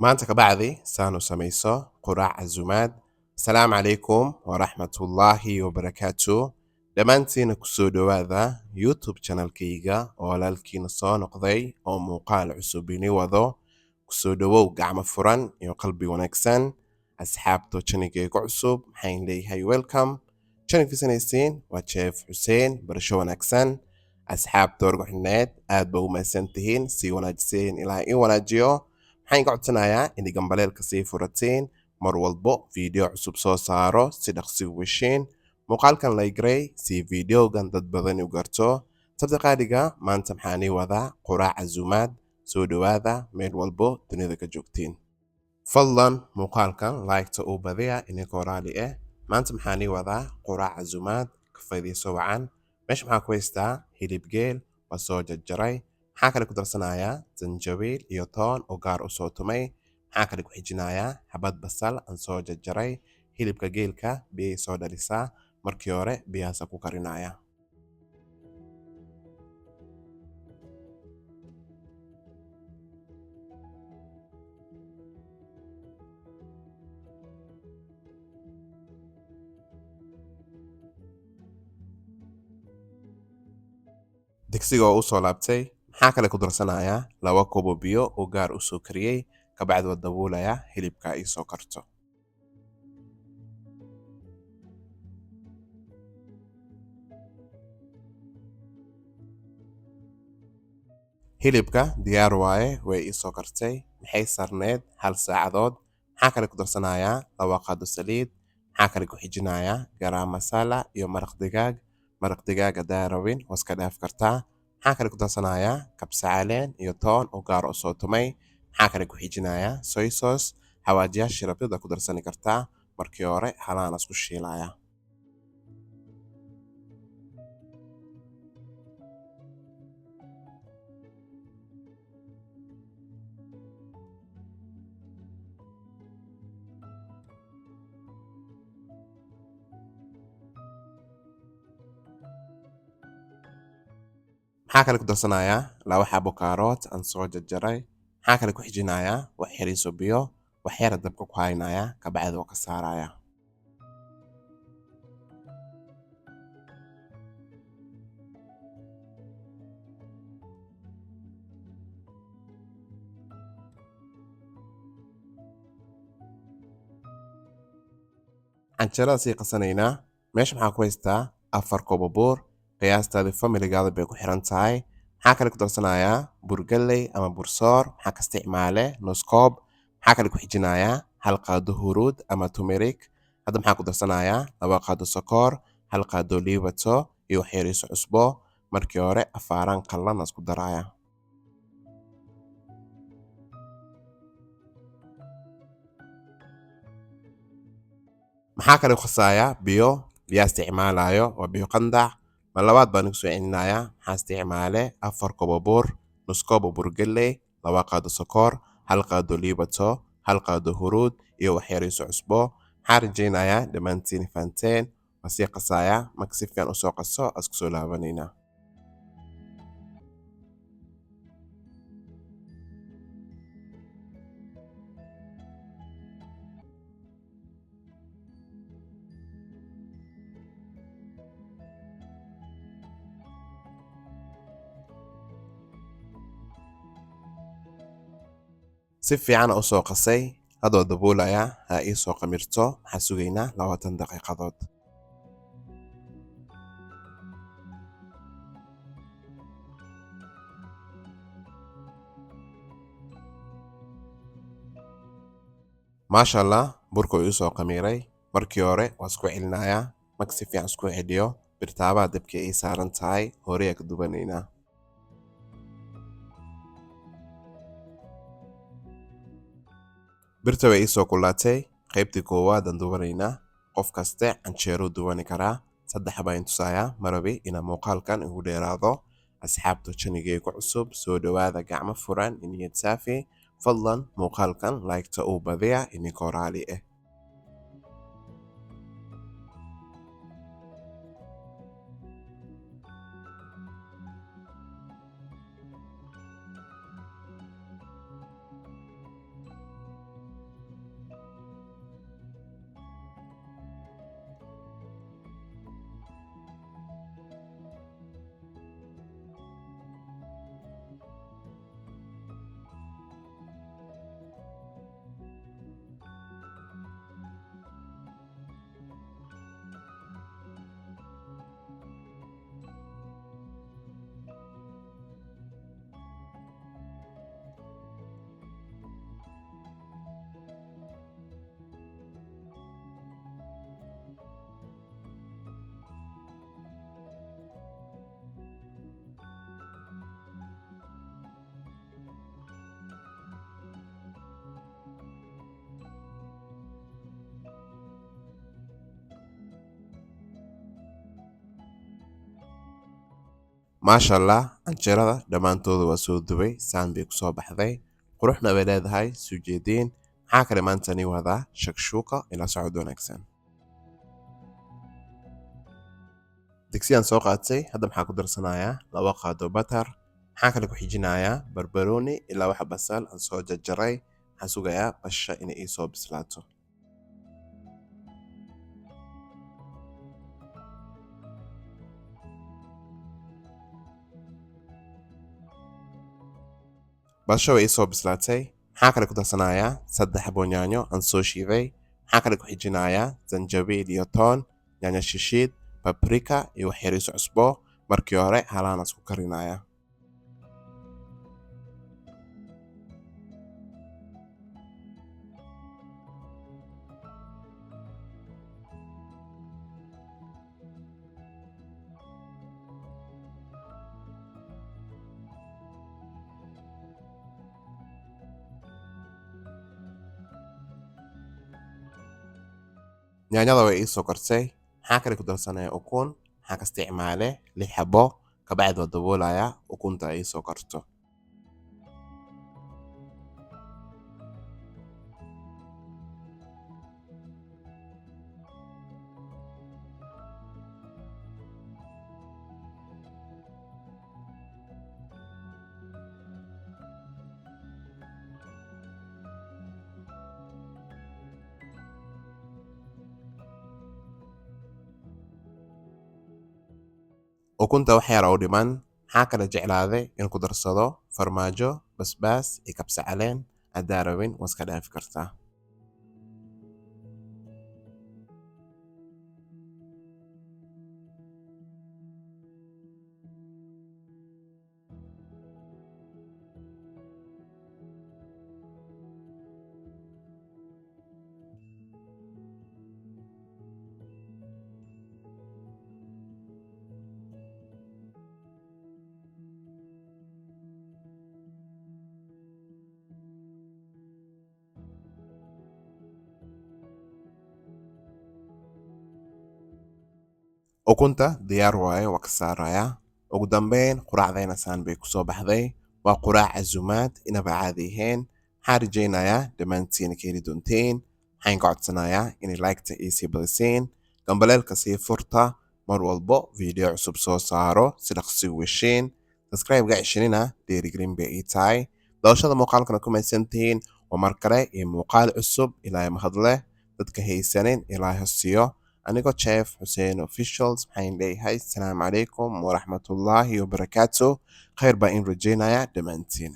maanta ka bacdi saanu samayso quraac casuumaad. Asalaamu calaykum waraxmatullaahi wabarakaatu. Dhammaantiina ku soo dhowaada YouTube channelkayga oo walaalkiina soo noqday oo muuqaal cusub ini wado. Ku soo dhowow gacmo furan iyo qalbi wanaagsan. Asxaabto channelkayga cusub maxaan leeyahay welcome. Channel fiisanaysiin waa Chef Xuseen barasho wanaagsan. Asxaabta wargaxineed aad ba u mahadsantihiin si wanaajiseen ilaa in wanaajiyo. Waxaan ka codsanayaa in gambaleelka sii furatiin mar walbo video cusub soo saaro si dhaqsi u heshiin. Muuqaalkan like ray si videogan dad badan u garto. Sabta qaadiga maanta maxaan wadaa quraac casuumaad. Soo dhowaada meel walbo dunida ka joogtiin. Fadlan muuqaalkan like-ta u badiya idinkoo raali ah. Maanta maxaan wadaa quraac casuumaad ka faa'iideyso wacan. Meesha maxaa ku haystaa hilib geel waa soo jarjaray. Maxaa kale ku darsanayaa zanjabiil iyo toon oo gaar u soo tumay. Maxaa kale ku xijinayaa xabad basal aan soo jarjaray. Hilibka geelka biyay soo dhalisaa. Markii hore biyahaas ku karinaya. Digsiga oo u soo laabtay. Maxaa kale ku darsanayaa 2 koob oo biyo oo gaar u soo kariyay. Ka bacdi wada daboolaya hilibka ay soo karto. Hilibka diyaar waaye way soo kartay. Maxay sarneed 1 saacadood. Maxaa kale ku darsanayaa 2 qaado saliid. Maxaa kale ku xijinayaa garam masala iyo maraq digaag. Maraq digaaga daarawin waska dhaaf kartaa. Maxaa kale ku darsanayaa kabsa caleen iyo toon oo gaar u soo tumay. Maxaa kale ku xijinayaa soy sauce. Xawaajiyaasha rabida ku darsani kartaa. Markii hore halaan isku shiilaya. Maxaa kale ku darsanayaa 2 xabo kaaroot aan soo jarjaray. Maxaa kale ku xijinayaa wax yariiso biyo. Wax yar dabka ku haynaya ka bacdi oo ka saaraya. Canjeerada sii qasanaynaa. Meesha maxaa ku haystaa 4 koob oo buur. Qiyaastaada family-gaada bay ku xiran tahay. Maxaa kale ku darsanayaa bur galley ama bur soor. Maxaa ka isticmaale nus koob. Maxaa kale ku xijinayaa 1 qaado huruud ama turmeric. Hadda maxaa ku darsanayaa 2 qaado sokor, 1 qaado liibato iyo wax yariiso cusbo. Markii hore afaaraan qallan isku daraya. Maxaa kale ku khasaaya biyo isticmaalayo waa biyo qandac. Ma labaad baan ugu soo celinayaa. Maxaa isticmaale 4 koob oo buur, nus koob oo bur galley, 2 qaado sokor, 1 qaado liibato, 1 qaado huruud iyo wax yariiso cusbo. Maxaa rajaynayaa dhammaantiin faanteen. Waa sii qasaaya marka si fiican u soo qaso isku soo laabanayna. Si fiican u soo qasay. Hadoo daboolaya ha ii soo qamirto. Maxaa sugaynaa 20 daqiiqadood. Maasha Allah burka uu soo qamiray. Markii hore waa isku celinayaa. Marka si fiican isku celiyo birtaaba dabka ay saaran tahay hore ka dubanayna. Birta way soo kulaatay. Qaybtii koowaad aan dubanayna. Qof kaste canjeero dubani karaa. 3 baan tusayaa marabi ina muuqaalkan ugu dheeraado. Asxaabta channelkayga cusub soo dhowaada gacmo furan niyad saafi. Fadlan muuqaalkan like-ta u badiya idinkoo raali ah. maasha allah canjeerada dhammaantooda waa soo dubay saan bay kusoo baxday quruxna bay leedahay soo jeediin maxaa kale maanta nii wadaa shakshuuka ila socod wanaagsan digsiyaan soo qaatay hadda maxaa ku darsanayaa 2 qaado batar maxaa kale ku xijinayaa barbarooni ilaa waxa basal aan soo jarjaray waxaan sugayaa basha inay ii soo bislaato basha way ii soo bislaatay maxaa kale ku darsanayaa 3 xabo yaanyo aan soo shiiday maxaa kale ku xijinayaa zanjabiil iyo toon yaanyo shishiid paprika iyo wax yariis cusbo markii hore halaan isku karinaya yaanyada way ii soo korsay maxaa kale ku darsanaya ukun maxaa ka isticmaale 6 xabo kabacdi waa daboolaya ukunta ay soo karto ukunta wax yar oo dhiman maxaa kale jeclaaday in ku darsado farmaajo basbaas iyo kabsa caleen hadaa rabin waa iska dhaafi kartaa ukunta diyaar waaye waa ka saarayaa ugu dambeyn quraacdayna saan bay kusoo baxday waa quraac casumaad inaba caadi ahayn waxaan rajaynayaa dhammaantiin ka heli doonteen waxaan ka codsanayaa inay like-ta ii sii badiseen gambaleelka sii furta mar walbo video cusub soo saaro si dhaqsi u heshiin subscribe-ga cishinina dhiirigelin bay ii tahay doorashada muuqaalkana ku mahadsantihiin waa mar kale iyo muuqaal cusub ilaahay mahadleh dadka haysanin ilaahay hosiyo anigoo chef Hussein officials waxaan leeyahay assalaamu calaykum waraxmatullaahi wabarakaatu khayr baa in rajaynaya dhammaantiin